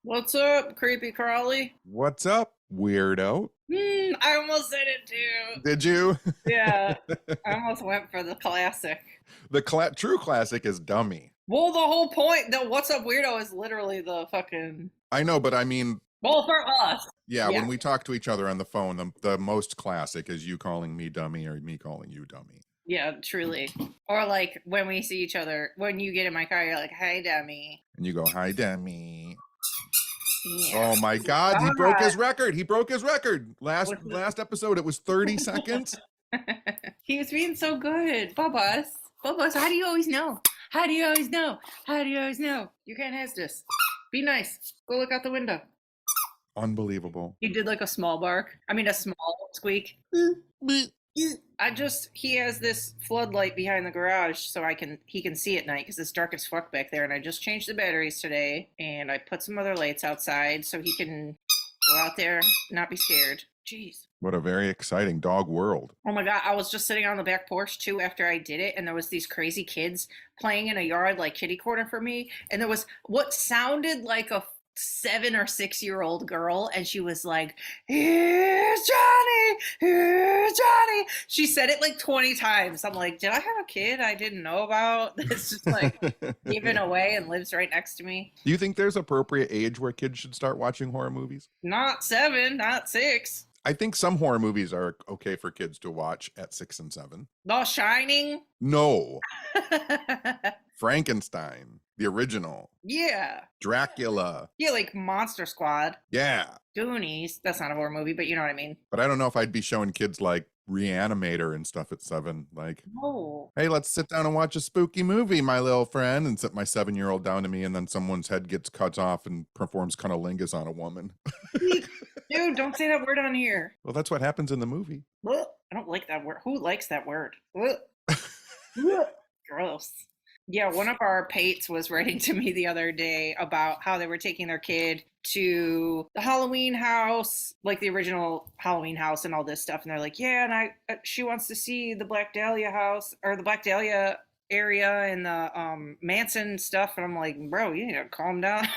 What's up, creepy crawly? What's up, weirdo? I almost said it too. Did you? Yeah, I almost went for the classic. The true classic is dummy. Well, the whole point, the "What's up, weirdo" is literally the fucking. I know, but I mean, Well, for us. yeah, Yeah, when we talk to each other on the phone, the most classic is you calling me dummy or me calling you dummy. yeah, truly. Or like when we see each other, when you get in my car, you're like, "Hi, dummy." And you go, hi, dummy. Yeah. Oh my God, he broke God. his record. He broke his record. Last episode, it was 30 seconds. He was being so good. Bubba's. Bubba's, how do you always know? How do you always know? How do you always know? You can't have this. Be nice. Go look out the window. Unbelievable. He did like a small bark. I mean, a small squeak. He has this floodlight behind the garage so he can see at night because it's dark as fuck back there. And I just changed the batteries today and I put some other lights outside so he can go out there, not be scared. Jeez. What a very exciting dog world. Oh my God. I was just sitting on the back porch too after I did it. And there was these crazy kids playing in a yard like kitty corner for me. And there was what sounded like a 7 or 6-year-old girl, and she was like, "Here's Johnny, here's Johnny." She said it like 20 times. I'm like, did I have a kid I didn't know about? It's just like given away and lives right next to me. Do you think there's appropriate age where kids should start watching horror movies? Not 7, not 6. I think some horror movies are okay for kids to watch at 6 and 7. The Shining. No. Frankenstein, the original. Yeah. Dracula. Yeah, like Monster Squad. Yeah. Goonies. That's not a horror movie, but you know what I mean. But I don't know if I'd be showing kids like Reanimator and stuff at 7. Like, Oh. hey, let's sit down and watch a spooky movie, my little friend, and sit my 7-year-old down to me, and then someone's head gets cut off and performs cunnilingus on a woman. Dude, don't say that word on here. Well, that's what happens in the movie. I don't like that word. Who likes that word? Gross. Yeah, one of our pates was writing to me the other day about how they were taking their kid to the Halloween house, like the original Halloween house and all this stuff. And they're like, yeah, and she wants to see the Black Dahlia house or the Black Dahlia area and the Manson stuff. And I'm like, bro, you need to calm down.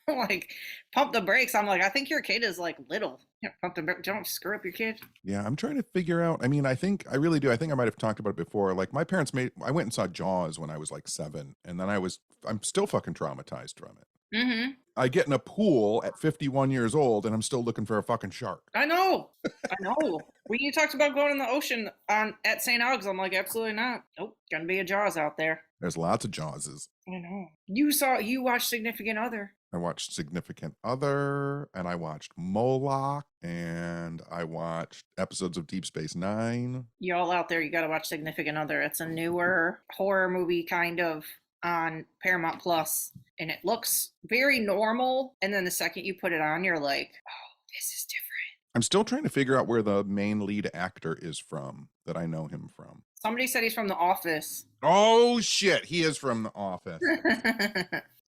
Like, pump the brakes. I'm like, I think your kid is like little. Yeah, pump the brakes. Don't screw up your kid. Yeah, I'm trying to figure out. I mean, I really do. I think I might have talked about it before. Like, my parents I went and saw Jaws when I was like 7, and then I'm still fucking traumatized from it. Mm-hmm. I get in a pool at 51 years old and I'm still looking for a fucking shark. I know. I know. When you talked about going in the ocean at St. Aug's, I'm like, absolutely not. Nope. Gonna be a Jaws out there. There's lots of Jawses. I know. You watched Significant Other. I watched Significant Other, and I watched Moloch, and I watched episodes of Deep Space Nine. Y'all out there, you gotta watch Significant Other. It's a newer horror movie kind of on Paramount Plus, and it looks very normal. And then the second you put it on, you're like, oh, this is different. I'm still trying to figure out where the main lead actor is from, that I know him from. Somebody said he's from The Office. Oh, shit. He is from The Office.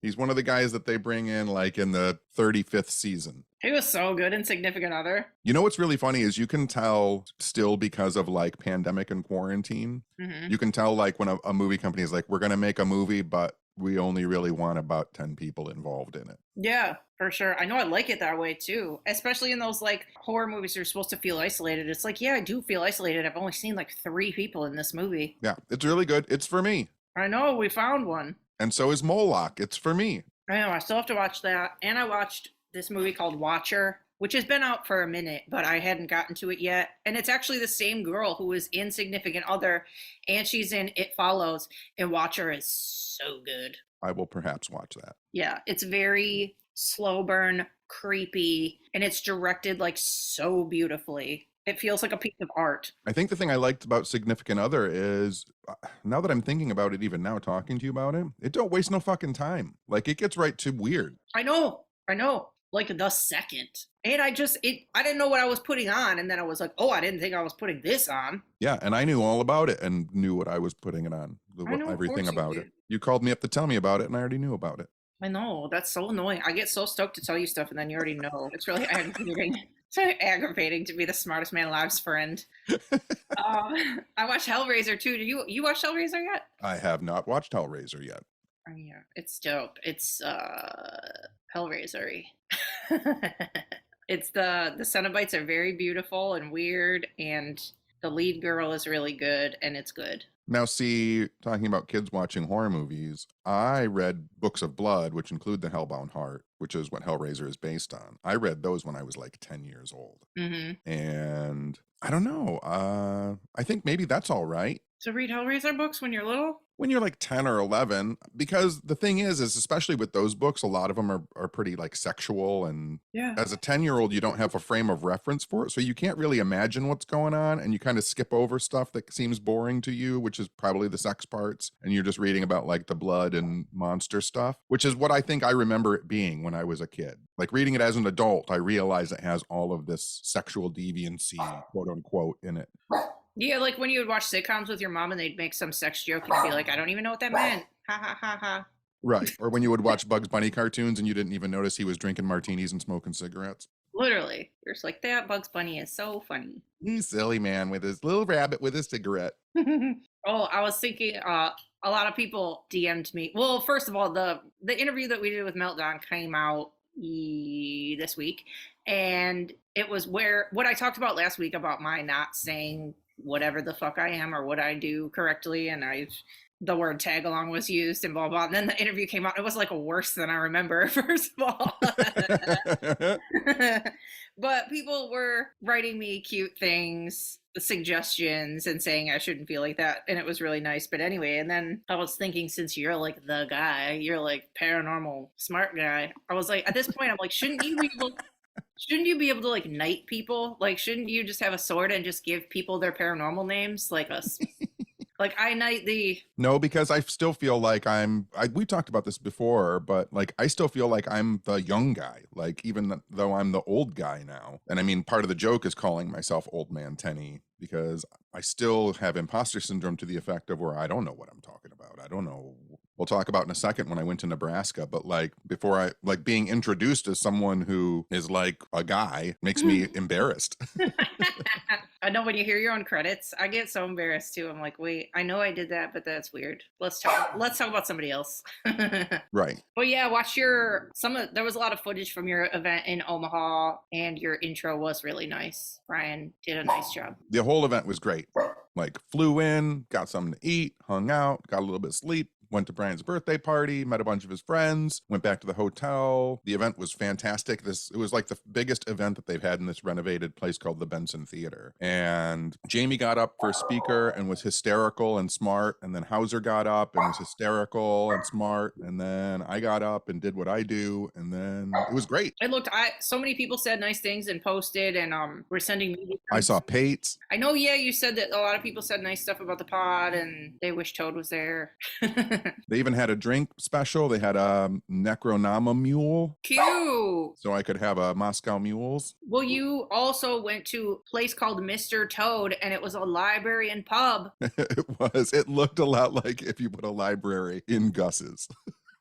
He's one of the guys that they bring in like in the 35th season. He was so good in Significant Other. You know what's really funny is you can tell still because of like pandemic and quarantine. Mm-hmm. You can tell like when a movie company is like, we're going to make a movie, but we only really want about 10 people involved in it. Yeah, for sure. I know I like it that way too, especially in those like horror movies you're supposed to feel isolated. It's like, yeah, I do feel isolated. I've only seen like 3 people in this movie. Yeah, it's really good. It's for me. I know, we found one. And so is Moloch. It's for me. I know, I still have to watch that. And I watched this movie called Watcher, which has been out for a minute, but I hadn't gotten to it yet. And it's actually the same girl who was in Significant Other, and she's in It Follows, and Watcher is so good. I will perhaps watch that. Yeah, it's very slow burn, creepy, and it's directed like so beautifully. It feels like a piece of art. I think the thing I liked about Significant Other is, now that I'm thinking about it, even now talking to you about it don't waste no fucking time. Like, it gets right to weird. I know. Like the second. And I didn't know what I was putting on. And then I was like, oh, I didn't think I was putting this on. Yeah, and I knew all about it and knew what I was putting it on. Everything about it. You called me up to tell me about it, and I already knew about it. I know. That's so annoying. I get so stoked to tell you stuff, and then you already know. It's really aggravating. It's really aggravating to be the smartest man alive's friend. I watched Hellraiser too. Did you watch Hellraiser yet? I have not watched Hellraiser yet. Oh, yeah, it's dope. It's Hellraiser-y. It's the Cenobites are very beautiful and weird, and the lead girl is really good, and it's good. Now, see, talking about kids watching horror movies, I read books of blood, which include the Hellbound Heart, which is what Hellraiser is based on. I read those when I was like 10 years old. And I don't know. I think maybe that's all right. So read Hellraiser books when you're little? When you're like 10 or 11, because the thing is especially with those books, a lot of them are pretty like sexual, and Yeah. as a 10-year-old you don't have a frame of reference for it, so you can't really imagine what's going on, and you kind of skip over stuff that seems boring to you, which is probably the sex parts, and you're just reading about like the blood and monster stuff, which is what I think I remember it being when I was a kid. Like reading it as an adult, I realize it has all of this sexual deviancy, quote unquote, in it. Yeah, like when you would watch sitcoms with your mom and they'd make some sex joke and you'd be like, I don't even know what that meant. Ha ha ha ha. Right. Or when you would watch Bugs Bunny cartoons and you didn't even notice he was drinking martinis and smoking cigarettes. Literally. You're just like, that Bugs Bunny is so funny. He's silly man with his little rabbit with his cigarette. Oh, I was thinking a lot of people DM'd me. Well, first of all, the interview that we did with Meltdown came out this week. And it was what I talked about last week about my not saying whatever the fuck I am or what I do correctly, and the word tag along was used and blah blah. And then the interview came out. It was like worse than I remember, first of all. But people were writing me cute things, suggestions, and saying I shouldn't feel like that, and it was really nice. But anyway, and then I was thinking, since you're like the guy, you're like paranormal smart guy, I was like, at this point I'm like, shouldn't you be able to like knight people? Like, shouldn't you just have a sword and just give people their paranormal names, like us? Like, I knight the... No, because I still feel like we talked about this before, but like I still feel like I'm the young guy, like even though I'm the old guy now. And I mean, part of the joke is calling myself Old Man Tenney, because I still have imposter syndrome to the effect of where I don't know what I'm talking about. I don't know. We'll talk about in a second when I went to Nebraska, but like before I like being introduced as someone who is like a guy makes me embarrassed. I know when you hear your own credits, I get so embarrassed too. I'm like, wait, I know I did that, but that's weird. Let's talk about somebody else. Right. But yeah, there was a lot of footage from your event in Omaha, and your intro was really nice. Brian did a nice job. The whole event was great. Like flew in, got something to eat, hung out, got a little bit of sleep, went to Brian's birthday party, met a bunch of his friends, went back to the hotel. The event was fantastic. It was like the biggest event that they've had in this renovated place called the Benson Theater. And Jamie got up for a speaker and was hysterical and smart. And then Hauser got up and was hysterical and smart. And then I got up and did what I do. And then it was great. So many people said nice things and posted, and were sending me. I saw Pates. I know, yeah, you said that a lot of people said nice stuff about the pod and they wish Toad was there. They even had a drink special. They had a Necronama mule. Cute. So I could have a Moscow Mules. Well, you also went to a place called Mr. Toad, and it was a library and pub. It was. It looked a lot like if you put a library in Gus's.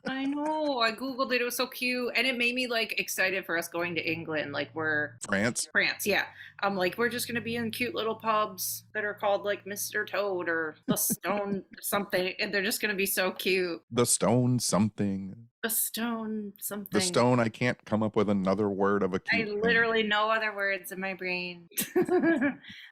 I know. I Googled it. It was so cute. And it made me like excited for us going to England. Like France, yeah. I'm like, we're just going to be in cute little pubs that are called like Mr. Toad or the Stone something. And they're just going to be so cute. The Stone something. The Stone something. The Stone, I can't come up with another word of a cute I literally no other words in my brain.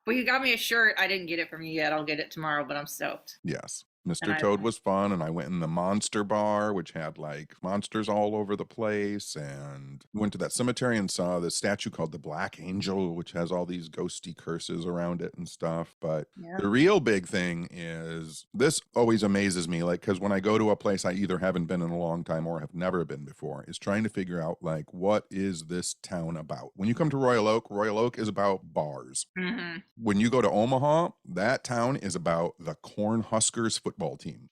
But you got me a shirt. I didn't get it from you yet. I'll get it tomorrow, but I'm stoked. Yes. Mr. Toad was fun, and I went in the monster bar, which had like monsters all over the place, and went to that cemetery and saw the statue called the Black Angel, which has all these ghosty curses around it and stuff. But the real big thing is, this always amazes me, like, because when I go to a place I either haven't been in a long time or have never been before, is trying to figure out like, what is this town about? When you come to Royal Oak is about bars. Mm-hmm. When you go to Omaha, that town is about the Cornhuskers football team.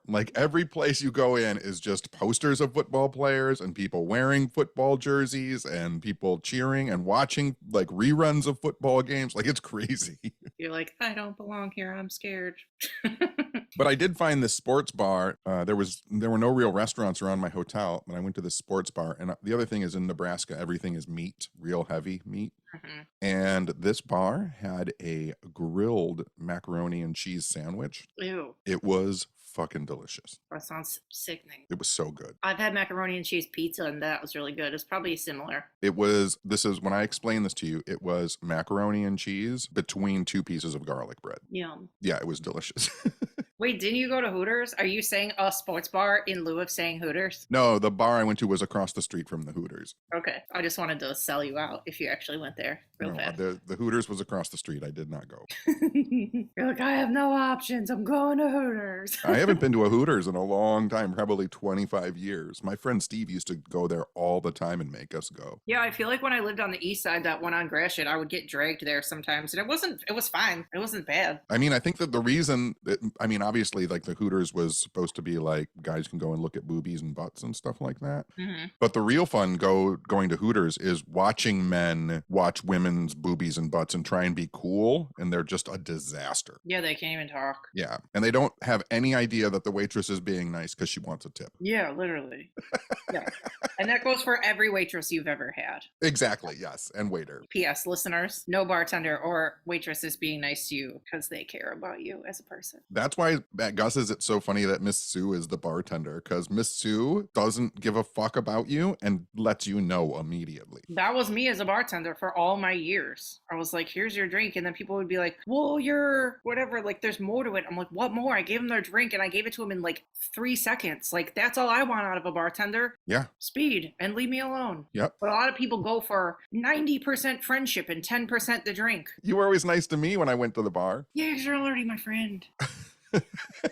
Like every place you go in is just posters of football players and people wearing football jerseys and people cheering and watching like reruns of football games. Like, it's crazy. You're like, I don't belong here. I'm scared. But I did find this sports bar. There were no real restaurants around my hotel, but I went to this sports bar. And the other thing is, in Nebraska, everything is meat, real heavy meat. Mm-hmm. And this bar had a grilled macaroni and cheese sandwich. Ew. It was fucking delicious. That sounds sickening. It was so good. I've had macaroni and cheese pizza, and that was really good. It's probably similar. When I explain this to you, it was macaroni and cheese between two pieces of garlic bread. Yum. Yeah, it was delicious. Wait, didn't you go to Hooters? Are you saying a sports bar in lieu of saying Hooters? No, the bar I went to was across the street from the Hooters. Okay. I just wanted to sell you out if you actually went there real fast. The Hooters was across the street. I did not go. You're like, I have no options. I'm going to Hooters. I haven't been to a Hooters in a long time, probably 25 years. My friend Steve used to go there all the time and make us go. Yeah, I feel like when I lived on the east side, that one on Gratiot, I would get dragged there sometimes. And it was fine. It wasn't bad. I mean, I think that the reason obviously, like, the Hooters was supposed to be like guys can go and look at boobies and butts and stuff like that. Mm-hmm. But the real fun going to Hooters is watching men watch women's boobies and butts and try and be cool, and they're just a disaster. Yeah, they can't even talk. Yeah, and they don't have any idea that the waitress is being nice because she wants a tip. Yeah, literally. Yeah. And that goes for every waitress you've ever had. Exactly, yes, and waiter. P.S. Listeners, no bartender or waitress is being nice to you because they care about you as a person. That's why at Gus's it's so funny that Miss Sue is the bartender, because Miss Sue doesn't give a fuck about you and lets you know immediately. That was me as a bartender for all my years. I was like, here's your drink. And then people would be like, well, you're whatever. Like, there's more to it. I'm like, what more? I gave them their drink and I gave it to them in like 3 seconds. Like, that's all I want out of a bartender. Yeah. Speed and leave me alone. Yep. But a lot of people go for 90% friendship and 10% the drink. You were always nice to me when I went to the bar. Yeah, 'cause you're already my friend.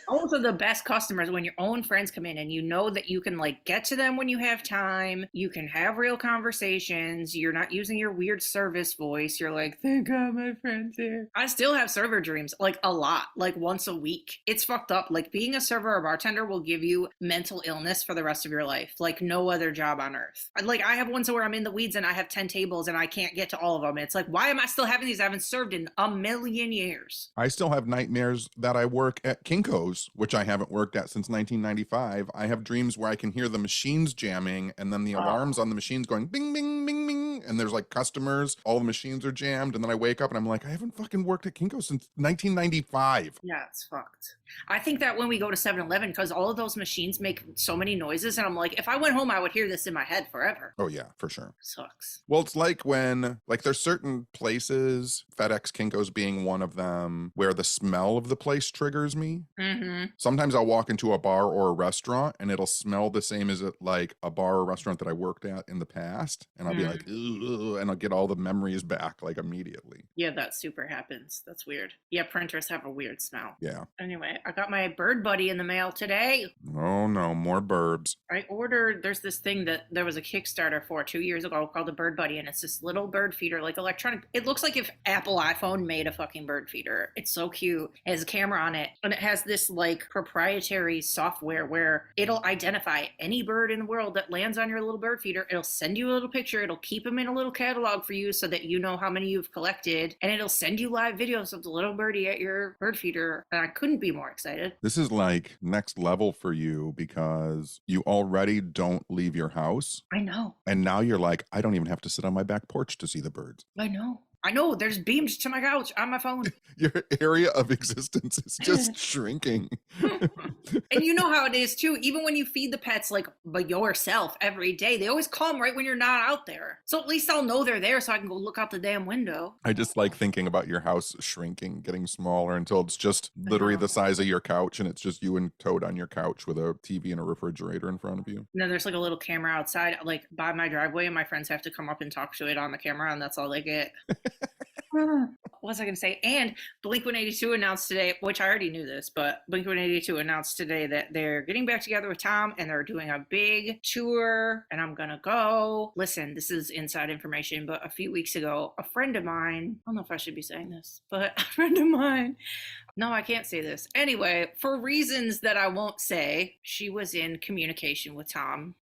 Those are the best customers, when your own friends come in and you know that you can like get to them when you have time. You can have real conversations. You're not using your weird service voice. You're like, thank God my friend's here. I still have server dreams, like a lot, like once a week. It's fucked up. Like, being a server or bartender will give you mental illness for the rest of your life, like no other job on earth. Like, I have ones where I'm in the weeds and I have 10 tables and I can't get to all of them. It's like, why am I still having these? I haven't served in a million years. I still have nightmares that I work at Kinko's, which I haven't worked at since 1995. I have dreams where I can hear the machines jamming and then the alarms on the machines going bing, bing, bing, bing. And there's like customers, all the machines are jammed. And then I wake up and I'm like, I haven't fucking worked at Kinko's since 1995. Yeah, it's fucked. I think that when we go to 7-Eleven, because all of those machines make so many noises, and I'm like, if I went home, I would hear this in my head forever. Oh yeah, for sure. Sucks. Well, it's like when, like, there's certain places, FedEx Kinko's being one of them, where the smell of the place triggers me. Mm-hmm. Sometimes I'll walk into a bar or a restaurant and it'll smell the same as like a bar or restaurant that I worked at in the past. And I'll be like, ugh, and I'll get all the memories back like immediately. Yeah, that super happens. That's weird. Yeah, printers have a weird smell. Yeah. Anyway, I got my bird buddy in the mail today. Oh no, more burbs. I ordered, there's this thing that there was a Kickstarter for 2 years ago called the Bird Buddy, and it's this little bird feeder, like electronic. It looks like if Apple iPhone made a fucking bird feeder. It's so cute. It has a camera on it, and it has this like proprietary software where it'll identify any bird in the world that lands on your little bird feeder. It'll send you a little picture. It'll keep them in a little catalog for you so that you know how many you've collected, and it'll send you live videos of the little birdie at your bird feeder. And I couldn't be more excited. This is like next level for you because you already don't leave your house. I know. And now you're like, I don't even have to sit on my back porch to see the birds. I know. There's beams to my couch on my phone. Your area of existence is just shrinking. And you know how it is too. Even when you feed the pets like by yourself every day, they always come right when you're not out there. So at least I'll know they're there so I can go look out the damn window. I just like thinking about your house shrinking, getting smaller until it's just literally the size of your couch and it's just you and Toad on your couch with a TV and a refrigerator in front of you. And then there's like a little camera outside like by my driveway, and my friends have to come up and talk to it on the camera, and that's all they get. What was I going to say? And Blink-182 announced today, which I already knew this, but Blink-182 announced today that they're getting back together with Tom and they're doing a big tour, and I'm going to go. Listen, this is inside information, but a few weeks ago, a friend of mine, I don't know if I should be saying this, but a friend of mine, no, I can't say this. Anyway, for reasons that I won't say, she was in communication with Tom.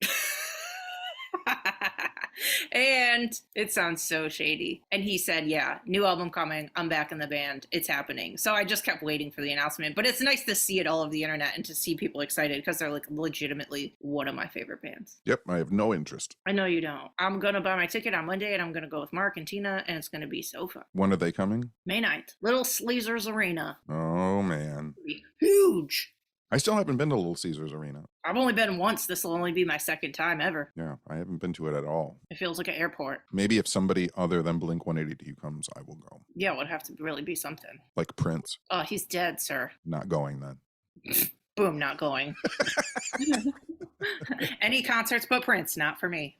And it sounds so shady. And he said, yeah, new album coming. I'm back in the band. It's happening. So I just kept waiting for the announcement. But it's nice to see it all over the internet and to see people excited because they're like legitimately one of my favorite bands. Yep, I have no interest. I know you don't. I'm going to buy my ticket on Monday and I'm going to go with Mark and Tina and it's going to be so fun. When are they coming? May 9th. Little Sleezer's Arena. Oh, man. Huge. I still haven't been to Little Caesars Arena. I've only been once. This will only be my second time ever. Yeah, I haven't been to it at all. It feels like an airport. Maybe if somebody other than Blink 182 comes, I will go. Yeah, it would have to really be something. Like Prince. Oh, he's dead, sir. Not going then. Boom, not going. Any concerts but Prince, not for me.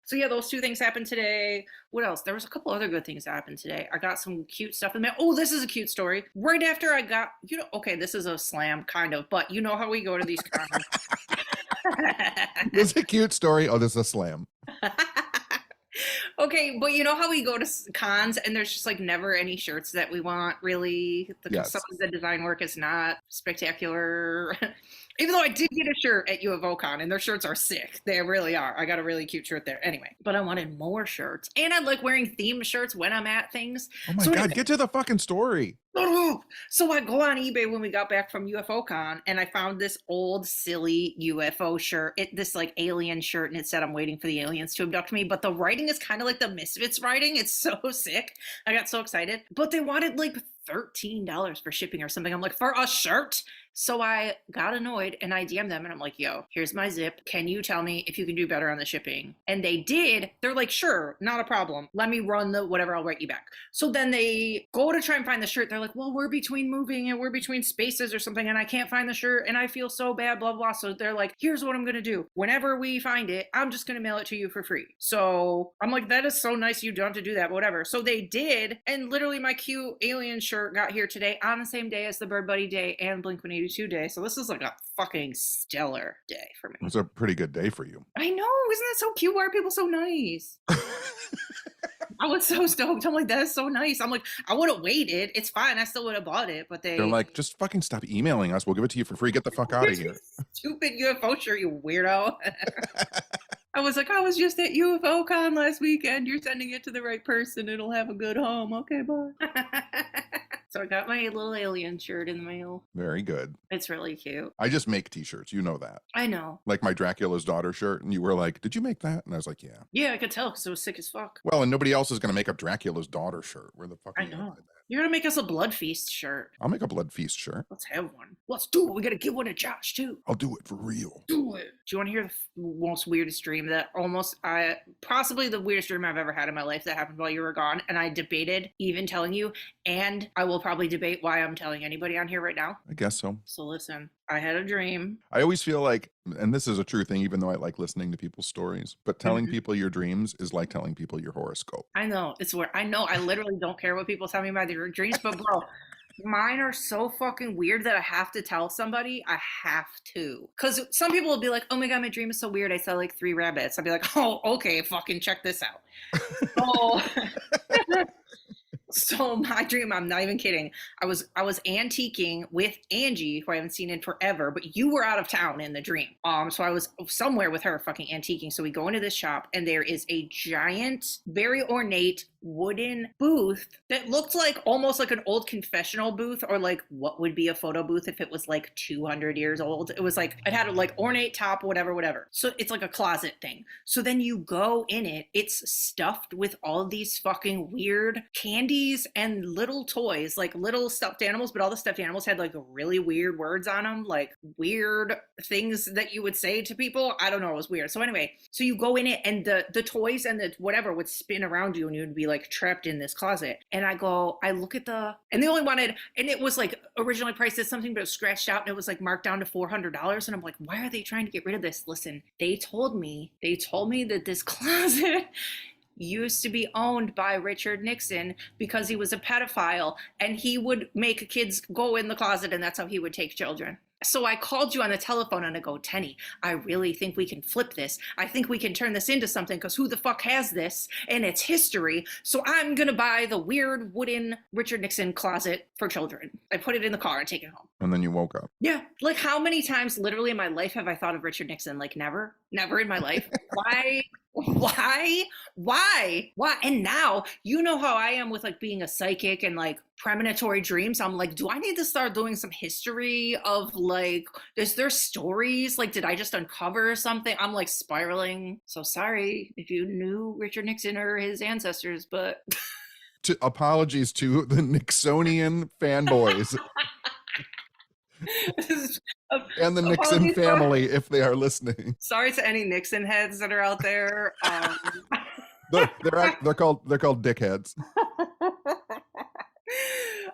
So yeah, those two things happened today. What else? There was a couple other good things that happened today. I got some cute stuff in there. Oh, this is a cute story. Right after I got, okay, this is a slam, kind of, but you know how we go to these cons. This is a cute story. Oh, this is a slam. Okay, but you know how we go to cons and there's just like never any shirts that we want, really? Yes. Some of the design work is not spectacular. Even though I did get a shirt at UFO Con and their shirts are sick. They really are. I got a really cute shirt there. Anyway, but I wanted more shirts. And I like wearing themed shirts when I'm at things. Oh my God, get to the fucking story. So I go on eBay when we got back from UFO Con and I found this old silly UFO shirt. This like alien shirt, and it said I'm waiting for the aliens to abduct me. But the writing is kind of like the Misfits writing. It's so sick. I got so excited. But they wanted like $13 for shipping or something. I'm like, for a shirt? So I got annoyed and I DM'd them and I'm like, yo, here's my zip. Can you tell me if you can do better on the shipping? And they did. They're like, sure, not a problem. Let me run the whatever, I'll write you back. So then they go to try and find the shirt. They're like, well, we're between moving and we're between spaces or something and I can't find the shirt and I feel so bad, blah, blah. So they're like, here's what I'm going to do. Whenever we find it, I'm just going to mail it to you for free. So I'm like, that is so nice. You don't have to do that, whatever. So they did. And literally my cute alien shirt got here today on the same day as the Bird Buddy Day and Blink-182 Day. So this is like a fucking stellar day for me. It's a pretty good day for you. I know. Isn't that so cute? Why are people so nice? I was so stoked. I'm like, that is so nice. I'm like, I would have waited. It's fine. I still would have bought it. But they're like, just fucking stop emailing us. We'll give it to you for free. Get the fuck out of here. Stupid UFO shirt, you weirdo. I was like, I was just at UFO Con last weekend. You're sending it to the right person. It'll have a good home. Okay, bye. So I got my little alien shirt in the mail. Very good. It's really cute. I just make t-shirts. You know that. I know. Like my Dracula's daughter shirt. And you were like, did you make that? And I was like, yeah. Yeah, I could tell because it was sick as fuck. Well, and nobody else is going to make a Dracula's daughter shirt. Where the fuck are I you going to know. find that? You're going to make us a Blood Feast shirt. I'll make a Blood Feast shirt. Let's have one. Let's do it. We got to give one to Josh, too. I'll do it for real. Do it. Do you want to hear the most weirdest dream that possibly the weirdest dream I've ever had in my life that happened while you were gone? And I debated even telling you, and I will probably debate why I'm telling anybody on here right now. I guess so. So listen, I had a dream. I always feel like, and this is a true thing, even though I like listening to people's stories, but telling people your dreams is like telling people your horoscope. I know. It's where I know I literally don't care what people tell me about their dreams, but bro, mine are so fucking weird that I have to tell somebody. I have to. Because some people will be like, oh my God, my dream is so weird. I saw like 3 rabbits. I'll be like, oh, okay, fucking check this out. Oh. So my dream, I'm not even kidding. I was antiquing with Angie, who I haven't seen in forever, but you were out of town in the dream. So I was somewhere with her fucking antiquing. So we go into this shop and there is a giant, very ornate wooden booth that looked like almost like an old confessional booth, or like what would be a photo booth if it was like 200 years old. It was like, it had a like ornate top, whatever. So it's like a closet thing. So then you go in it, it's stuffed with all these fucking weird candies and little toys, like little stuffed animals, but all the stuffed animals had like really weird words on them, like weird things that you would say to people. I don't know, it was weird. So anyway, so you go in it and the toys and the whatever would spin around you and you'd be like trapped in this closet. And I look at and they only wanted, and it was like originally priced as something, but it was scratched out and it was like marked down to $400. And I'm like, why are they trying to get rid of this? Listen, they told me that this closet used to be owned by Richard Nixon because he was a pedophile and he would make kids go in the closet and that's how he would take children. So I called you on the telephone and I go, Tenney, I really think we can flip this. I think we can turn this into something because who the fuck has this? And it's history. So I'm going to buy the weird wooden Richard Nixon closet for children. I put it in the car and take it home. And then you woke up. Yeah. Like, how many times literally in my life have I thought of Richard Nixon? Like, never. Never in my life. Why? Why? And now, you know how I am with like being a psychic and like premonitory dreams. I'm like, do I need to start doing some history of like, is there stories? Like, did I just uncover something? I'm like spiraling. So sorry if you knew Richard Nixon or his ancestors, but Apologies to the Nixonian fanboys and the Nixon apologies for, family if they are listening. sorry to any Nixon heads that are out there. They're called dickheads.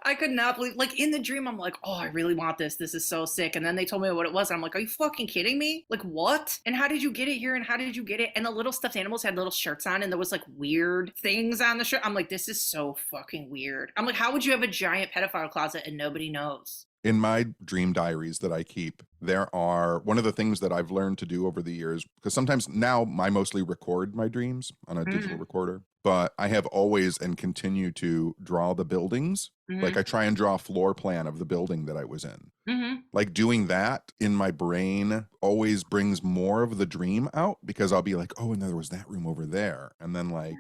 I could not believe, like in the dream, I'm like, oh, I really want this. This is so sick. And then they told me what it was. And I'm like, are you fucking kidding me? Like, what? And how did you get it here? And how did you get it? And the little stuffed animals had little shirts on and there was like weird things on the shirt. I'm like, this is so fucking weird. I'm like, how would you have a giant pedophile closet and nobody knows? In my dream diaries that I keep, there are one of the things that I've learned to do over the years, because sometimes now I mostly record my dreams on a digital recorder, but I have always and continue to draw the buildings. Like I try and draw a floor plan of the building that I was in. Like doing that in my brain always brings more of the dream out, because I'll be like, oh, and there was that room over there. And then like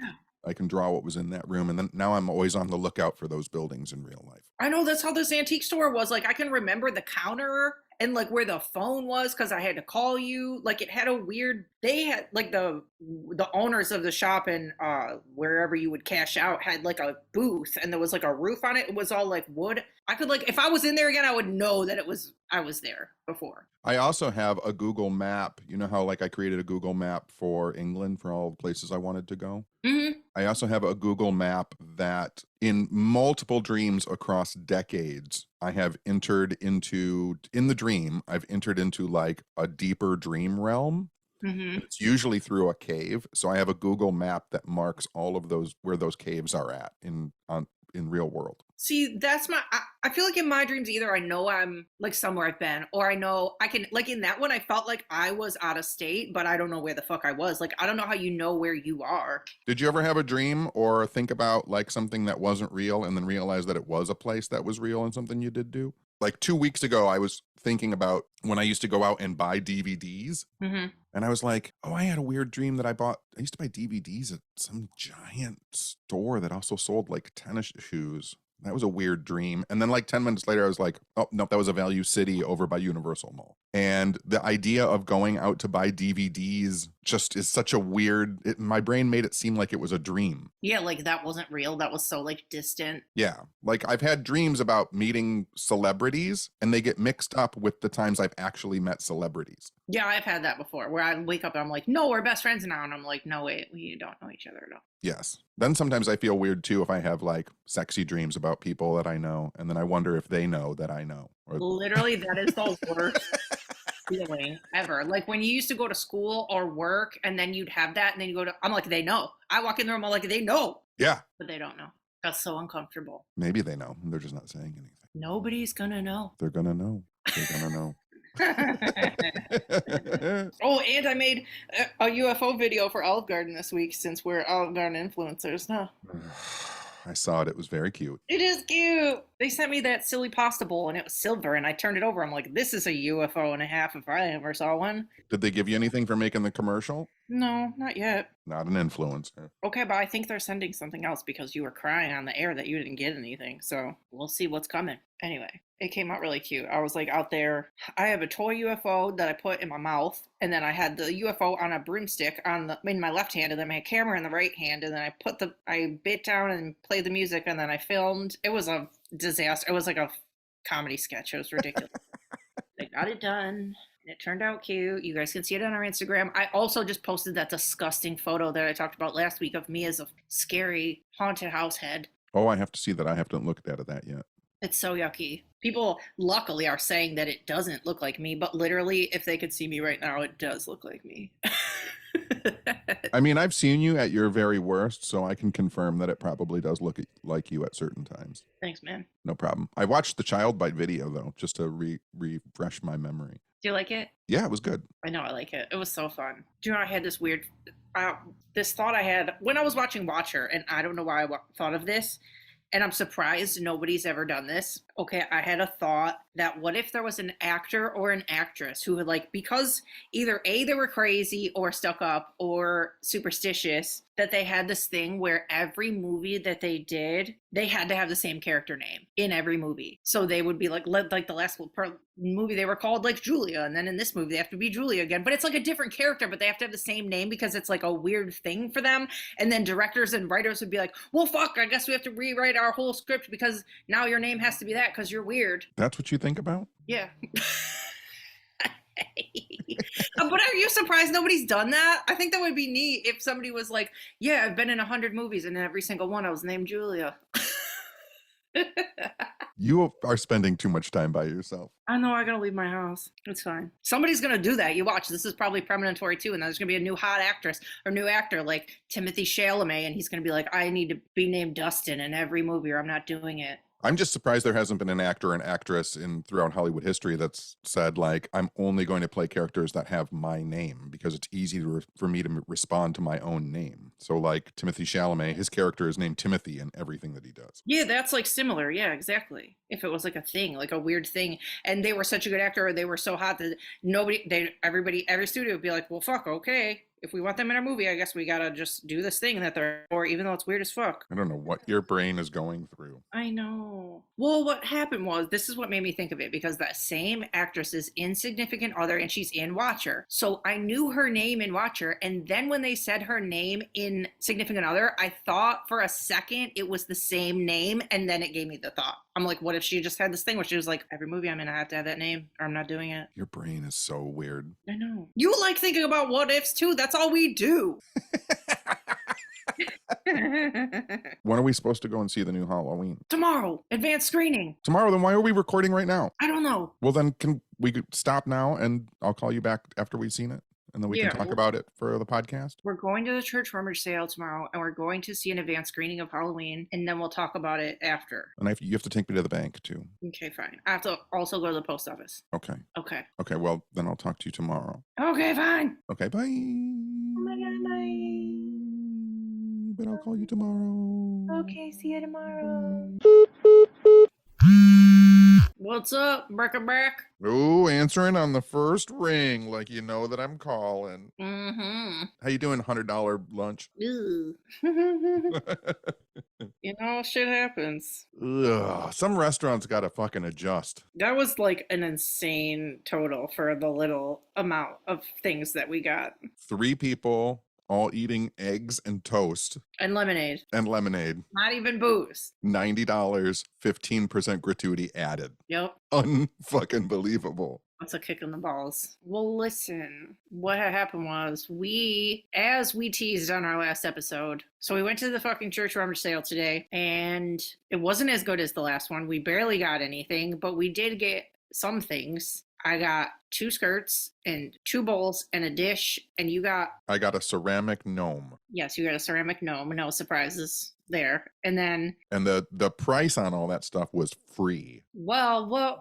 I can draw what was in that room. And then now I'm always on the lookout for those buildings in real life. I know, that's how this antique store was. Like, I can remember the counter and like where the phone was because I had to call you. Like, it had a weird, they had like the owners of the shop and wherever you would cash out had like a booth and there was like a roof on it. It was all like wood. I could like, if I was in there again, I would know that I was there before. I also have a Google map. You know how like I created a Google map for England for all the places I wanted to go? I also have a Google map that in multiple dreams across decades, I have entered into, in the dream, I've entered into like a deeper dream realm. It's usually through a cave. So I have a Google map that marks all of those, where those caves are at in real world. See, that's I feel like in my dreams, either I know I'm like somewhere I've been, or I know I can, like in that one, I felt like I was out of state, but I don't know where the fuck I was. Like, I don't know how you know where you are. Did you ever have a dream or think about like something that wasn't real and then realize that it was a place that was real and something you did do? Like 2 weeks ago, I was thinking about when I used to go out and buy DVDs. And I was like, oh, I had a weird dream that I used to buy DVDs at some giant store that also sold like tennis shoes. That was a weird dream. And then like 10 minutes later, I was like, oh, no, that was a Value City over by Universal Mall. And the idea of going out to buy DVDs just is such a weird, my brain made it seem like it was a dream. Yeah, like that wasn't real. That was so like distant. Yeah. Like I've had dreams about meeting celebrities and they get mixed up with the times I've actually met celebrities. Yeah, I've had that before where I wake up and I'm like, no, we're best friends now. And I'm like, no, wait, we don't know each other at all. Yes. Then sometimes I feel weird too if I have like sexy dreams about people that I know, and then I wonder if they know that I know. Or... Literally, that is the worst feeling ever. Like when you used to go to school or work and then you'd have that and then you go to, I'm like, they know. I walk in the room, I'm like, they know. Yeah. But they don't know. That's so uncomfortable. Maybe they know. They're just not saying anything. Nobody's gonna know. They're gonna know. They're gonna know. Oh, and I made a UFO video for Olive Garden this week since we're Olive Garden influencers. No. I saw it. It was very cute. It is cute. They sent me that silly pasta bowl and it was silver and I turned it over. I'm like, this is a UFO and a half if I ever saw one. Did they give you anything for making the commercial? No, not yet. Not an influencer. Okay, but I think they're sending something else because you were crying on the air that you didn't get anything. So we'll see what's coming. Anyway, it came out really cute. I was like out there. I have a toy UFO that I put in my mouth, and then I had the UFO on a broomstick in my left hand, and then my camera in the right hand, and then I bit down and played the music, and then I filmed. It was a disaster. It was like a comedy sketch. It was ridiculous. I got it done. It turned out cute. You guys can see it on our Instagram. I also just posted that disgusting photo that I talked about last week of me as a scary haunted house head. Oh, I have to see that. I haven't looked at that yet. It's so yucky. People luckily are saying that it doesn't look like me, but literally if they could see me right now, it does look like me. I mean, I've seen you at your very worst, so I can confirm that it probably does look like you at certain times. Thanks, man. No problem. I watched the child bite video though, just to refresh my memory. Do you like it? Yeah, it was good. I know I like it. It was so fun. Do you know I had this weird, this thought I had when I was watching Watcher, and I don't know why I thought of this. And I'm surprised nobody's ever done this. okay, I had a thought that what if there was an actor or an actress who had like, because either A, they were crazy or stuck up or superstitious, that they had this thing where every movie that they did, they had to have the same character name in every movie. So they would be like the last movie they were called like Julia, and then in this movie they have to be Julia again, but it's like a different character, but they have to have the same name because it's like a weird thing for them. And then directors and writers would be like, well, fuck, I guess we have to rewrite our whole script because now your name has to be that because you're weird. That's what you think about? Yeah. But are you surprised nobody's done that? I think that would be neat if somebody was like, yeah, I've been in 100 movies and in every single one I was named Julia. You are spending too much time by yourself. I know, I gotta leave my house. It's fine. Somebody's gonna do that. You watch. This is probably premonitory too, and there's gonna be a new hot actress or new actor like Timothy Chalamet, and he's gonna be like, I need to be named Dustin in every movie or I'm not doing it. I'm just surprised there hasn't been an actor and actress throughout Hollywood history that's said, like, I'm only going to play characters that have my name because it's easy for me to respond to my own name. So, like, Timothy Chalamet, his character is named Timothy in everything that he does. Yeah, that's like similar. Yeah, exactly. If it was like a thing, like a weird thing, and they were such a good actor or they were so hot that every studio would be like, well, fuck, okay. If we want them in our movie, I guess we gotta just do this thing that they're, or even though it's weird as fuck. I don't know what your brain is going through. I know. Well, what happened was, this is what made me think of it, because that same actress is in Significant Other and she's in Watcher. So I knew her name in Watcher, and then when they said her name in Significant Other, I thought for a second it was the same name, and then it gave me the thought. I'm like, what if she just had this thing where she was like, every movie I'm in, I have to have that name, or I'm not doing it. Your brain is so weird. I know. You like thinking about what ifs too. That's all we do. When are we supposed to go and see the new Halloween? Tomorrow, advanced screening. Tomorrow? Then why are we recording right now? I don't know. Well, then can we stop now and I'll call you back after we've seen it? And then we can talk about it for the podcast? We're going to the church rummage sale tomorrow, and we're going to see an advanced screening of Halloween, and then we'll talk about it after. And you have to take me to the bank, too. Okay, fine. I have to also go to the post office. Okay. Okay. Okay, well, then I'll talk to you tomorrow. Okay, fine. Okay, bye. Oh my God, bye. But I'll call you tomorrow. Okay, see you tomorrow. What's up, Brick-a-brack? Oh, answering on the first ring, like you know that I'm calling. Mm-hmm. How you doing, $100 lunch? You know, shit happens. Ugh, some restaurants gotta fucking adjust. That was like an insane total for the little amount of things that we got. 3 people all eating eggs and toast. And lemonade. And lemonade. Not even booze. $90, 15% gratuity added. Yep. Unfucking believable. That's a kick in the balls. Well, listen, what had happened was as we teased on our last episode, so we went to the fucking church rummage sale today, and it wasn't as good as the last one. We barely got anything, but we did get some things. I got 2 skirts and 2 bowls and a dish, and I got a ceramic gnome. Yes, you got a ceramic gnome. No surprises there. And then... And the price on all that stuff was free. Well, what?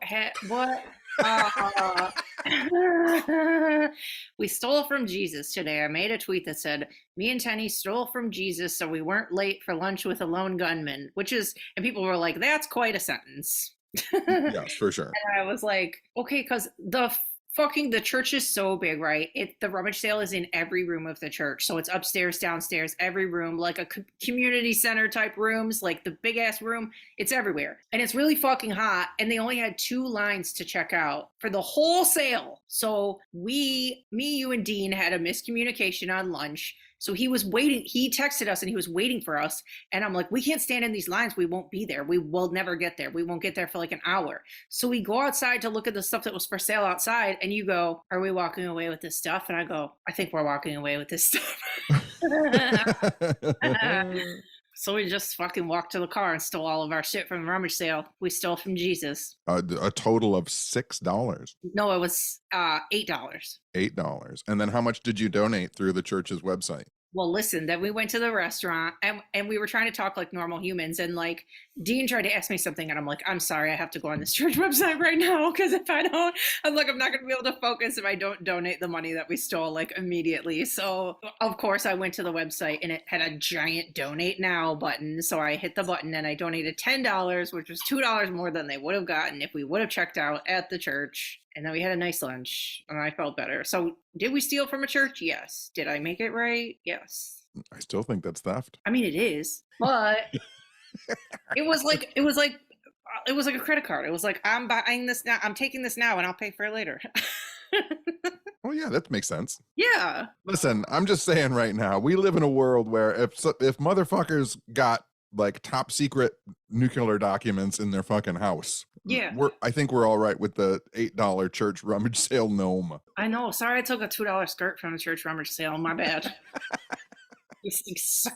We stole from Jesus today. I made a tweet that said, me and Tenney stole from Jesus so we weren't late for lunch with a lone gunman, and people were like, that's quite a sentence. Yes, for sure. And I was like, okay, because the church is so big, right? The rummage sale is in every room of the church. So it's upstairs, downstairs, every room, like a community center type rooms, like the big ass room. It's everywhere. And it's really fucking hot. And they only had 2 lines to check out for the whole sale. So me, you, and Dean had a miscommunication on lunch. So he was waiting. He texted us and he was waiting for us. And I'm like, we can't stand in these lines. We won't be there. We will never get there. We won't get there for like an hour. So we go outside to look at the stuff that was for sale outside. And you go, are we walking away with this stuff? And I go, I think we're walking away with this stuff. So we just fucking walked to the car and stole all of our shit from the rummage sale. We stole from Jesus. A total of $6. No, it was $8. $8. And then how much did you donate through the church's website? Well, listen, then we went to the restaurant and we were trying to talk like normal humans. And like Dean tried to ask me something, and I'm like, I'm sorry, I have to go on this church website right now. Cause if I don't, I'm like, I'm not going to be able to focus if I don't donate the money that we stole like immediately. So, of course, I went to the website and it had a giant donate now button. So I hit the button and I donated $10, which was $2 more than they would have gotten if we would have checked out at the church. And then we had a nice lunch and I felt better. So, did we steal from a church? Yes. Did I make it right? Yes. I still think that's theft. I mean, it is, but it was like a credit card. It was like, I'm buying this now. I'm taking this now, and I'll pay for it later. Oh yeah, that makes sense. Yeah. Listen, I'm just saying right now, we live in a world where if motherfuckers got like top secret nuclear documents in their fucking house, Yeah. I think we're all right with the $8 church rummage sale gnome. I know. Sorry, I took a $2 skirt from the church rummage sale. My bad.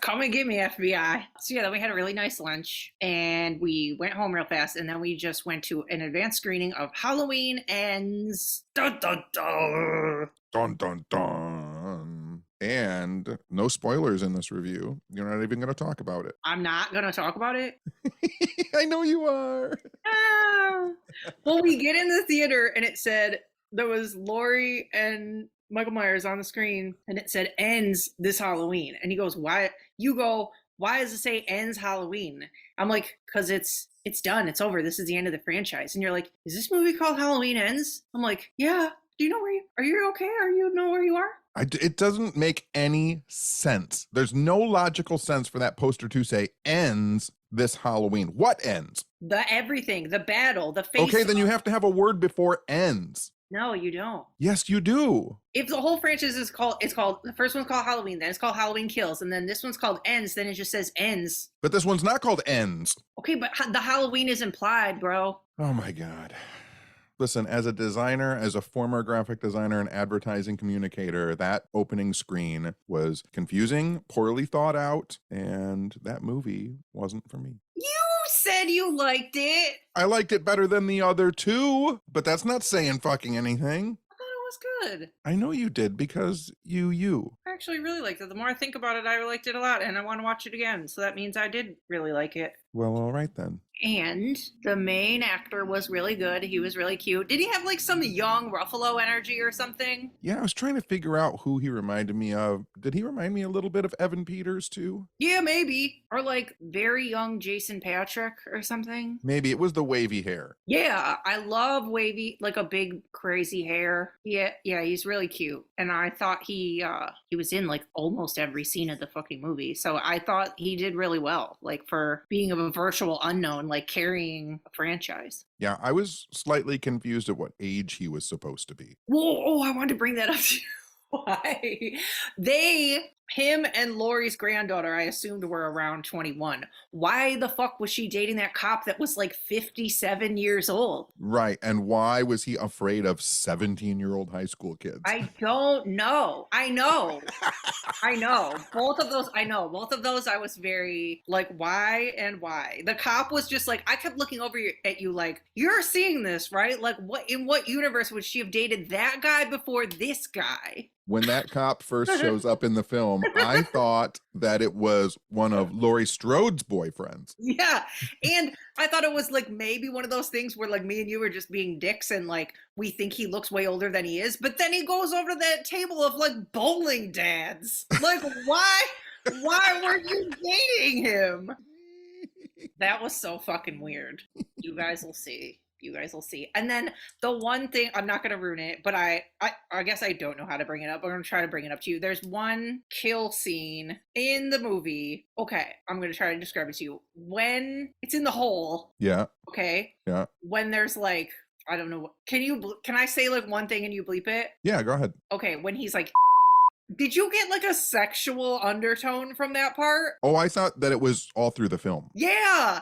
Come and get me, FBI. So yeah, then we had a really nice lunch and we went home real fast, and then we just went to an advanced screening of Halloween Ends. Dun, dun, dun. Dun dun dun. And no spoilers in this review. You're not even going to talk about it. I'm not gonna talk about it. I know you are. Ah. Well, we get in the theater and it said there was Laurie and Michael Myers on the screen, and it said ends this Halloween. And he goes, why? You go, why does it say ends Halloween? I'm like, because it's done. It's over. This is the end of the franchise. And you're like, is this movie called Halloween Ends? I'm like, yeah. Do you know are you okay? You know where you are? It doesn't make any sense. There's no logical sense for that poster to say ends this Halloween. What ends? The everything, the battle, the face. Okay, then you have to have a word before ends. No, you don't. Yes, you do. If the whole franchise is called, the first one's called Halloween, then it's called Halloween Kills, and then this one's called Ends, then it just says Ends. But this one's not called Ends. Okay, but the Halloween is implied, bro. Oh my God. Listen, as a designer, as a former graphic designer and advertising communicator, that opening screen was confusing, poorly thought out, and that movie wasn't for me. You said you liked it. I liked it better than the other two, but that's not saying fucking anything. I thought it was good. I know you did because you. I actually really liked it. The more I think about it, I liked it a lot, and I want to watch it again. So that means I did really like it. Well, all right then. And the main actor was really good. He was really cute. Did he have like some young Ruffalo energy or something? Yeah, I was trying to figure out who he reminded me of. Did he remind me a little bit of Evan Peters too? Yeah, maybe. Or like very young Jason Patrick or something. Maybe it was the wavy hair. Yeah, I love wavy, like a big crazy hair. Yeah, he's really cute. And I thought he was in like almost every scene of the fucking movie. So I thought he did really well, like for being a virtual unknown, like carrying a franchise. Yeah, I was slightly confused at what age he was supposed to be. Whoa, I wanted to bring that up to you. Why? Him and Laurie's granddaughter, I assumed were around 21. Why the fuck was she dating that cop that was like 57 years old? Right. And why was he afraid of 17-year-old high school kids? I don't know. I know. Both of those I was very like, why and why? The cop was just like, I kept looking over at you like, you're seeing this, right? Like, in what universe would she have dated that guy before this guy? When that cop first shows up in the film, I thought that it was one of Laurie Strode's boyfriends. Yeah. And I thought it was like maybe one of those things where like me and you were just being dicks and like we think he looks way older than he is. But then he goes over to that table of like bowling dads. Like, why were you dating him? That was so fucking weird. You guys will see. And then the one thing, I'm not going to ruin it, but I guess I don't know how to bring it up. I'm going to try to bring it up to you. There's one kill scene in the movie. Okay, I'm going to try to describe it to you. When it's in the hole. Yeah. Okay. Yeah. When there's like, I don't know. Can I say like one thing and you bleep it? Yeah, go ahead. Okay, when he's like, did you get like a sexual undertone from that part? Oh, I thought that it was all through the film. Yeah.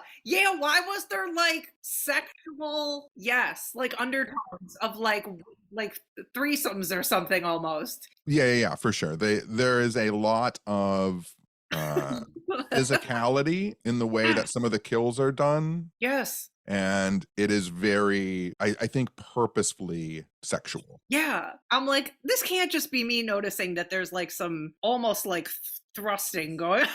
Why was there like sexual, like undertones of like threesomes or something almost? Yeah, for sure. There is a lot of physicality in the way that some of the kills are done. Yes. And it is very, I think, purposefully sexual. Yeah. I'm like, this can't just be me noticing that there's like some almost like thrusting going on.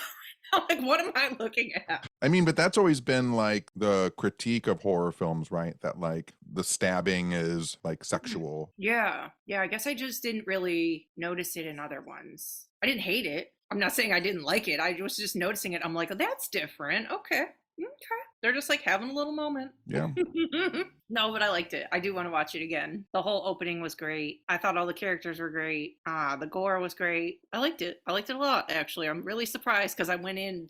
I'm like, what am I looking at? I mean, but that's always been like the critique of horror films, right? That like the stabbing is like sexual. Yeah. Yeah. I guess I just didn't really notice it in other ones. I didn't hate it. I'm not saying I didn't like it. I was just noticing it. I'm like, oh, that's different. Okay. Okay. They're just like having a little moment. Yeah. No, but I liked it. I do want to watch it again. The whole opening was great. I thought all the characters were great. The gore was great. I liked it. I liked it a lot, actually. I'm really surprised because I went in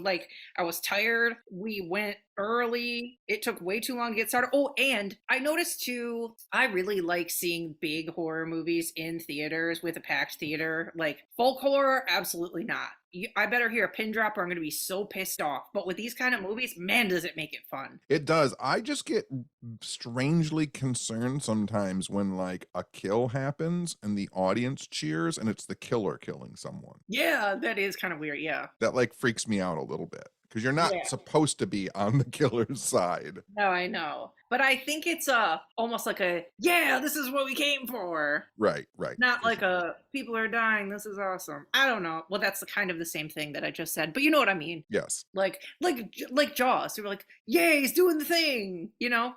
like I was tired. We went early. It took way too long to get started. Oh, and I noticed too, I really like seeing big horror movies in theaters with a packed theater. Like folk horror, absolutely not. I better hear a pin drop or I'm going to be so pissed off. But with these kind of movies, man, does it make it fun. It does. I just get strangely concerned sometimes when like a kill happens and the audience cheers and it's the killer killing someone. Yeah, that is kind of weird. Yeah. That like freaks me out a little bit because you're not supposed to be on the killer's side. No, I know. But I think it's almost like a, yeah, this is what we came for. Right. Not like a, people are dying, this is awesome. I don't know. Well, that's kind of the same thing that I just said, but you know what I mean. Yes. Like Jaws. They were like, yay, he's doing the thing, you know?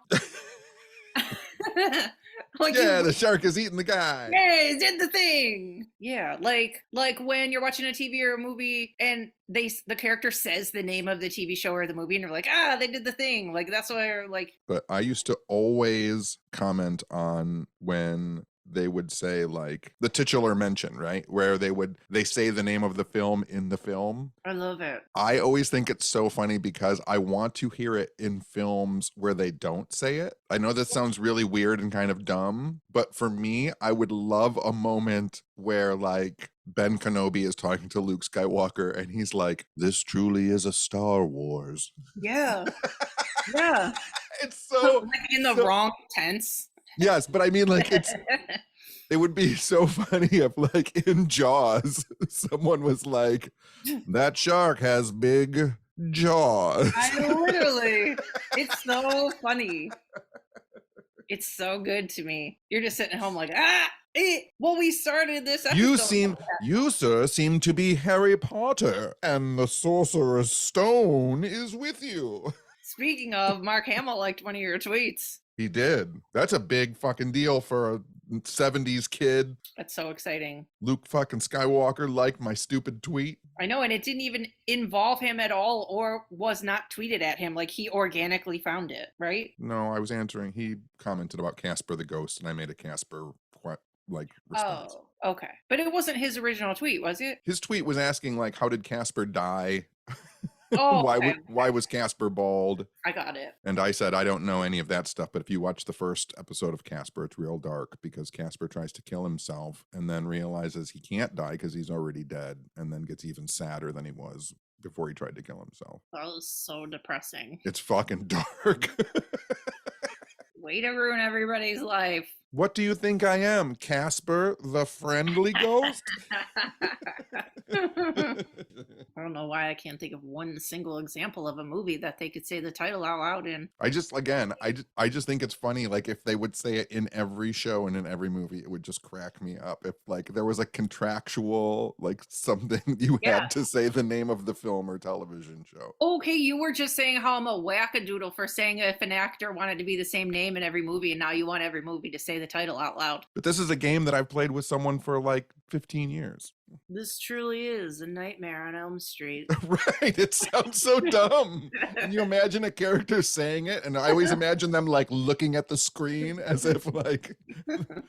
Like, yeah, the shark is eating the guy. Hey, he did the thing. Yeah, like when you're watching a TV or a movie and the character says the name of the TV show or the movie and you're like, they did the thing. Like that's why like. But I used to always comment on when they would say like the titular mention, right? Where they say the name of the film in the film. I love it. I always think it's so funny because I want to hear it in films where they don't say it. I know that sounds really weird and kind of dumb, but for me, I would love a moment where like Ben Kenobi is talking to Luke Skywalker and he's like, this truly is a Star Wars. Yeah. Yeah. It's so like in the wrong tense. Yes, but I mean, like, it would be so funny if, like, in Jaws, someone was like, that shark has big jaws. It's so funny. It's so good to me. You're just sitting at home like, well, we started this episode. You, sir, seem to be Harry Potter, and the Sorcerer's Stone is with you. Speaking of, Mark Hamill liked one of your tweets. He did. That's a big fucking deal for a 70s kid. That's so exciting. Luke fucking Skywalker liked my stupid tweet. I know, and it didn't even involve him at all or was not tweeted at him. Like, he organically found it, right? No, I was answering. He commented about Casper the Ghost, and I made a Casper, response. Oh, okay. But it wasn't his original tweet, was it? His tweet was asking, like, how did Casper die? Oh, why was Casper bald? I got it. And I said, I don't know any of that stuff, but if you watch the first episode of Casper, it's real dark because Casper tries to kill himself and then realizes he can't die because he's already dead and then gets even sadder than he was before he tried to kill himself. That was so depressing. It's fucking dark. Way to ruin everybody's life. What do you think I am, Casper the friendly ghost? I don't know why I can't think of one single example of a movie that they could say the title out loud in. I just think it's funny. Like if they would say it in every show and in every movie, it would just crack me up. If like there was a contractual, like something you had to say the name of the film or television show. Okay, you were just saying how I'm a wackadoodle for saying if an actor wanted to be the same name in every movie, and now you want every movie to say the title out loud. But this is a game that I've played with someone for like 15 years. This truly is a Nightmare on Elm Street. Right. It sounds so dumb. Can you imagine a character saying it? And I always imagine them like looking at the screen as if like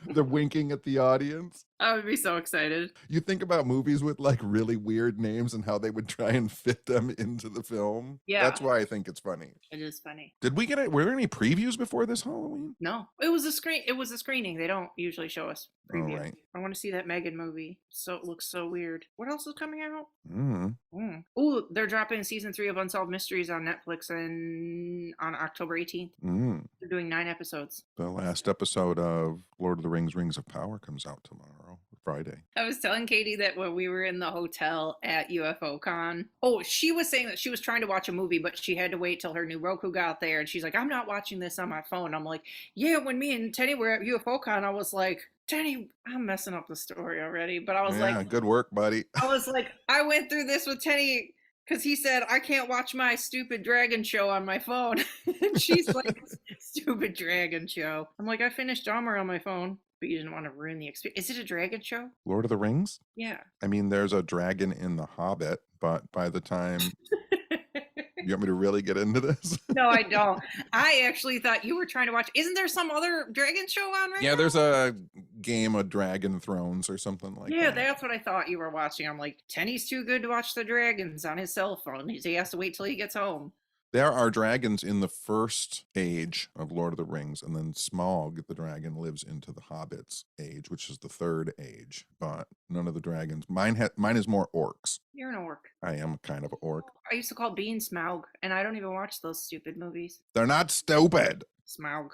they're winking at the audience. I would be so excited. You think about movies with like really weird names and how they would try and fit them into the film. Yeah. That's why I think it's funny. It is funny. Did we get it? Were there any previews before this Halloween? No. It was a screening. They don't usually show us previews. Oh, right. I want to see that Megan movie. So it looks so weird. What else is coming out? Mm-hmm. Oh, they're dropping season 3 of Unsolved Mysteries on Netflix on October 18th. They're doing 9 episodes. The last episode of Lord of the Rings: Rings of Power comes out tomorrow. Friday. I was telling Katie that when we were in the hotel at UFO Con, she was saying that she was trying to watch a movie, but she had to wait till her new Roku got there. And she's like, I'm not watching this on my phone. I'm like, yeah, when me and Tenney were at UFO Con, I was like, Tenney, I'm messing up the story already. But I was like, good work, buddy. I went through this with Tenney because he said, I can't watch my stupid dragon show on my phone. And she's like, stupid dragon show. I'm like, I finished Dahmer on my phone. But you didn't want to ruin the experience. Is it a dragon show? Lord of the Rings? Yeah. I mean, there's a dragon in The Hobbit, but by the time... You want me to really get into this? No, I don't. I actually thought you were trying to watch. Isn't there some other dragon show on right now? Yeah, there's a game of Dragon Thrones or something like that. Yeah, that's what I thought you were watching. I'm like, Tenney's too good to watch the dragons on his cell phone. He has to wait till he gets home. There are dragons in the first age of Lord of the Rings, and then Smaug, the dragon, lives into the Hobbit's age, which is the third age. But none of the dragons. Mine is more orcs. You're an orc. I am kind of an orc. I used to call Bean Smaug, and I don't even watch those stupid movies. They're not stupid. Smaug.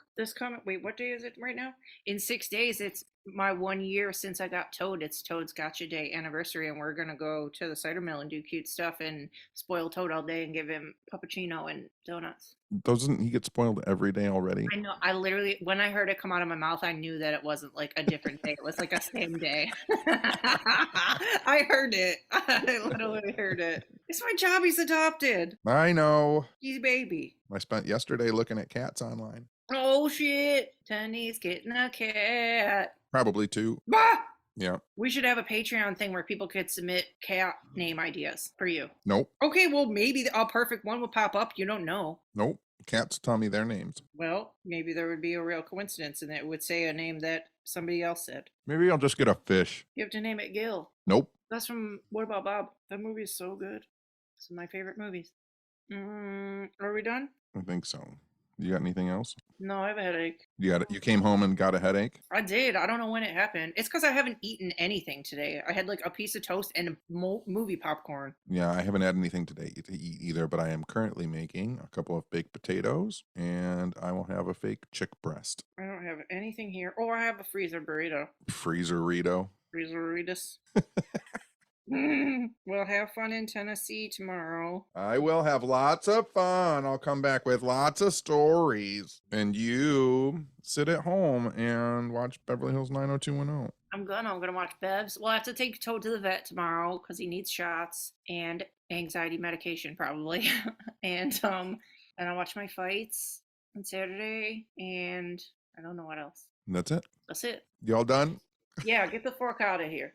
Wait, what day is it right now? In 6 days, it's my 1 year since I got Toad. It's Toad's Gotcha Day anniversary, and we're gonna go to the cider mill and do cute stuff and spoil Toad all day and give him puppuccino and donuts. Doesn't he get spoiled every day already? I know. I literally, when I heard it come out of my mouth, I knew that it wasn't like a different day. It was like a same day. I heard it. I literally heard it. It's my job. He's adopted. I know. He's a baby. I spent yesterday looking at cats online. Oh shit! Tenney's getting a cat. Probably two. Ah! Yeah. We should have a Patreon thing where people could submit cat name ideas for you. Nope. Okay, well, maybe a perfect one will pop up. You don't know. Nope. Cats tell me their names. Well, maybe there would be a real coincidence and it would say a name that somebody else said. Maybe I'll just get a fish. You have to name it Gil. Nope. That's from What About Bob? That movie is so good. It's one of my favorite movies. Are we done? I think so. You got anything else? No, I have a headache. You came home and got a headache? I did. I don't know when it happened. It's because I haven't eaten anything today. I had like a piece of toast and movie popcorn. Yeah, I haven't had anything today to eat either, but I am currently making a couple of baked potatoes, and I will have a fake chick breast. I don't have anything here. Oh, I have a freezer burrito. Freezer-rito. Freezer-ritus. We'll have fun in Tennessee tomorrow. I will have lots of fun. I'll come back with lots of stories. And you sit at home and watch Beverly Hills 90210. I'm gonna watch Bev's. We'll have to take Toad to the vet tomorrow because he needs shots and anxiety medication probably. and I'll watch my fights on Saturday, and I don't know what else. That's it? That's it. Y'all done? Yeah, get the fork out of here.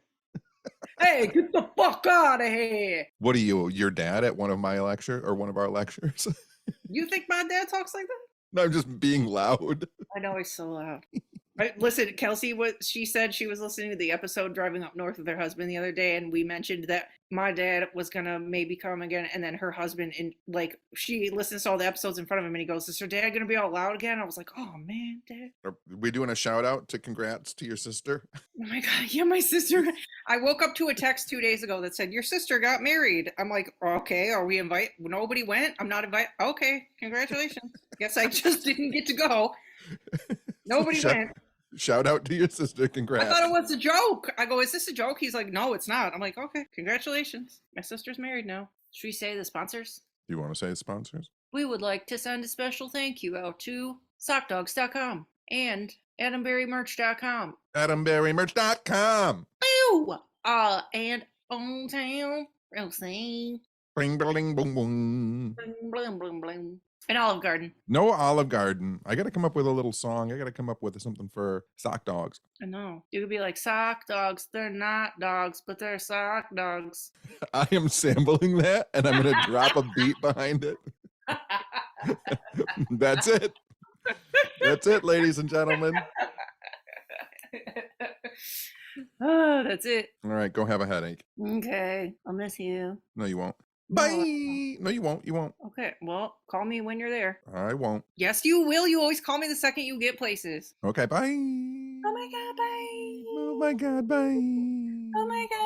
Hey, get the fuck out of here! What are you, your dad at one of my lecture or one of our lectures? You think my dad talks like that? No, I'm just being loud. I know he's so loud. Listen, Kelsey, what she said, she was listening to the episode driving up north with her husband the other day, and we mentioned that my dad was gonna maybe come again, and then her husband, she listens to all the episodes in front of him, and he goes, "Is her dad gonna be all loud again?" I was like, "Oh man, Dad." Are we doing a shout out to congrats to your sister? Oh my God, yeah, my sister. I woke up to a text 2 days ago that said, "Your sister got married." I'm like, "Okay, are we invited?" Nobody went. I'm not invited. Okay, congratulations. Guess I just didn't get to go. Nobody went. Shout out to your sister. Congrats. I thought it was a joke. I go, "Is this a joke?" He's like, "No, it's not." I'm like, "Okay, congratulations. My sister's married now." Should we say the sponsors? Do you want to say sponsors? We would like to send a special thank you out to sockdogs.com and adamberrymerch.com. adamberrymerch.com. Ew! And on town, Rosie. Bling, bling, boom, boom. Bling, bling, bling, bling. And Olive Garden. No Olive Garden. I got to come up with a little song. I got to come up with something for sock dogs. I know. You could be like, sock dogs. They're not dogs, but they're sock dogs. I am sampling that, and I'm going to drop a beat behind it. That's it. That's it, ladies and gentlemen. Oh, that's it. All right, go have a headache. Okay. I'll miss you. No, you won't. No, Bye. No, you won't. You won't. Okay. Well, call me when you're there. I won't. Yes, you will. You always call me the second you get places. Okay, bye. Oh my God, bye. Oh my God, bye. Oh my God.